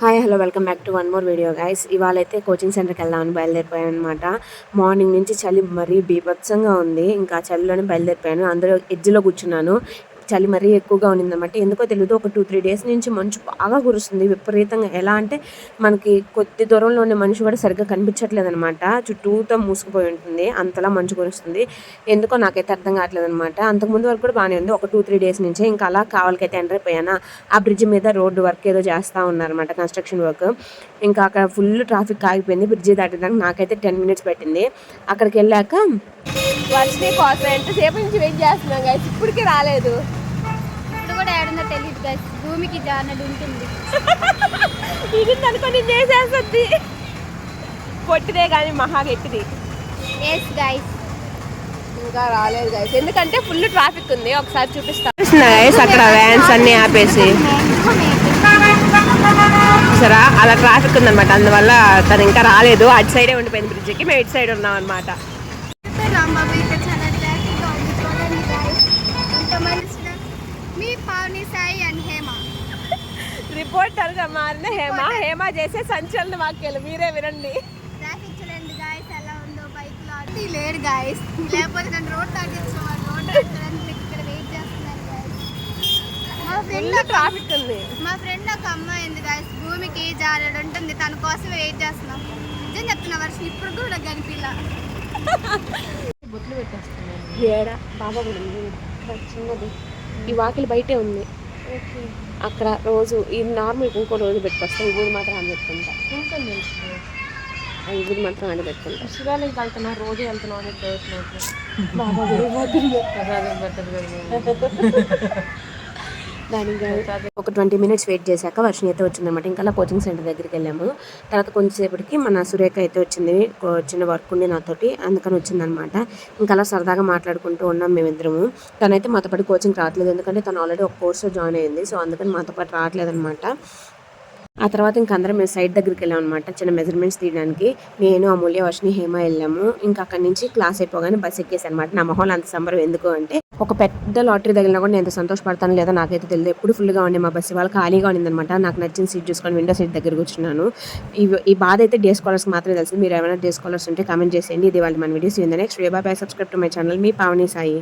Hi hello welcome back to one more video guys. ఇవాళ అయితే coaching సెంటర్కి వెళ్దామని బయలుదేరిపోయాను అనమాట. మార్నింగ్ నుంచి చలి మరీ బీభత్సంగా ఉంది. ఇంకా చలిలోనే బయలుదేరిపోయాను. అందులో ఎడ్జ్లో కూర్చున్నాను. చలి మరీ ఎక్కువగా ఉన్నిందన్నమాట. ఎందుకో తెలియదు, ఒక 2-3 డేస్ నుంచి మంచు బాగా కురుస్తుంది విపరీతంగా. ఎలా అంటే మనకి కొద్ది దూరంలో ఉన్న మనిషి కూడా సరిగ్గా కనిపించట్లేదు అనమాట. చుట్టూతో మూసుకుపోయి ఉంటుంది, అంతలా మంచు కురుస్తుంది. ఎందుకో నాకైతే అర్థం కావట్లేదు అనమాట. అంతకుముందు వరకు కూడా బాగానే ఉంది, ఒక 2-3 డేస్ నుంచే. ఇంకా అలా కావాలకైతే ఎంటర్ అయిపోయానా. ఆ బ్రిడ్జ్ మీద రోడ్డు వర్క్ ఏదో చేస్తూ ఉన్నారనమాట, కన్స్ట్రక్షన్ వర్క్. ఇంకా అక్కడ ఫుల్ ట్రాఫిక్ ఆగిపోయింది. బ్రిడ్జి దాటడానికి నాకైతే 10 minutes పట్టింది. అక్కడికి వెళ్ళాక వర్షిని కోసం ఎంతసేపు నుంచి వెయిట్ చేస్తున్నాం గైస్, ఇప్పటికీ రాలేదు. ఇప్పుడు కూడా ఏడుందో తెలియదు గైస్, భూమికి జానడు ఉంటుంది. ఇది అనుకొని చేసేస్తుంది, పొట్టిదే కానీ మహా గట్టిది. ఎస్ గైస్, ఇంకా రాలేదు గైస్, ఎందుకంటే ఫుల్ ట్రాఫిక్ ఉంది. ఒకసారి చూపిస్తాను గైస్. అక్కడ వ్యాన్స్ అన్ని ఆపేసి సరే అలా ట్రాఫిక్ ఉందన్నమాట. అందువల్ల తను ఇంకా రాలేదు. అటు సైడే ఉండిపోయింది బ్రిడ్జికి, మేము ఇటు సైడ్ ఉన్నాం అనమాట. రాంబాబు ఇక్కడ చాలా ట్రాఫిక్గా ఉంది చూడండి గైస్. ఇంతమంది మీ పావని సాయి అండ్ హేమ రిపోర్టర్గా మారిన హేమ చేసే సంచలన వాక్యాలు మీరే వినండి. ట్రాఫిక్ చూడండి గైస్ ఎలా ఉందో. బైక్ లో లేరు గైస్, లేకపోతే నన్ను రోడ్ దాటించేవాడు. రోడ్ దాటడానికి ఇక్కడ వెయిట్ చేస్తున్నారు గైస్. మా ఫ్రెండ్ ట్రాఫిక్ ఉంది. మా ఫ్రెండ్ ఒక అమ్మాయి ఉంది గైస్, భూమికి జానడు ఉంటుంది, తన కోసం వెయిట్ చేస్తున్నాం. నిజం చెప్తున్నా, వర్షం ఇప్పుడు కూడా కనిపిలా. బొట్లు పెట్టేస్తున్నాను ఏడా బాబా కూడా ఉంది చిన్నది. ఈ వాకిలి బయటే ఉంది. అక్కడ రోజు ఈ నార్మల్ ఇంకో రోజు పెట్టుకొస్తాం. ఈ ఊరు మాత్రం ఆడ పెట్టుకుంటా. ఈ ఊరు మాత్రం ఆడ పెట్టుకుంటా. శివాలయం వెళ్తున్నా, రోజు వెళ్తున్నాం. బాబా దానికి ఒక 20 minutes వెయిట్ చేశాక వర్షం అయితే వచ్చిందనమాట. ఇంకా అలా కోచింగ్ సెంటర్ దగ్గరికి వెళ్ళాము. తర్వాత కొంచెంసేపటికి మన సురేఖ అయితే వచ్చింది, చిన్న వర్క్ ఉండి నాతోటి, అందుకని వచ్చిందనమాట. ఇంకా అలా సరదాగా మాట్లాడుకుంటూ ఉన్నాం మేమిద్దరము. తనైతే మాతో పాటు కోచింగ్ రావట్లేదు, ఎందుకంటే తను ఆల్రెడీ ఒక కోర్సులో జాయిన్ అయింది. సో అందుకని మాతో పాటు రావట్లేదు అనమాట. ఆ తర్వాత ఇంకా అందరం మేము సైడ్ దగ్గరికి వెళ్ళాం అనమాట, చిన్న మెజర్మెంట్స్ తీయడానికి. నేను, అమూల్య, వర్షిని, హేమ వెళ్ళాము. ఇంకా అక్కడి నుంచి క్లాస్ అయిపోగానే బస్ ఎక్కేసి అనమాట. నా మొహంలో అంత సంబరం ఎందుకు అంటే, ఒక పెద్ద లాటరీ తగిలినా కూడా నేను ఎంత సంతోషపడతాను లేదా నాకైతే తెలియదు. ఎప్పుడు ఫుల్గా ఉండే మా బస్సు వాళ్ళు ఖాళీగా ఉండిందనమాట. నాకు నచ్చిన సీట్ చూసుకొని విండో సీట్ దగ్గర కూర్చున్నాను. ఈ బాధ అయితే డే స్కాలర్స్కి మాత్రమే తెలుసు. మీరు ఏమైనా డే స్కాలర్స్ ఉంటే కామెంట్ చేసేయండి. ఇది వాళ్ళు మన videos. Next by by, subscribe to my channel. Me Pavani Sai.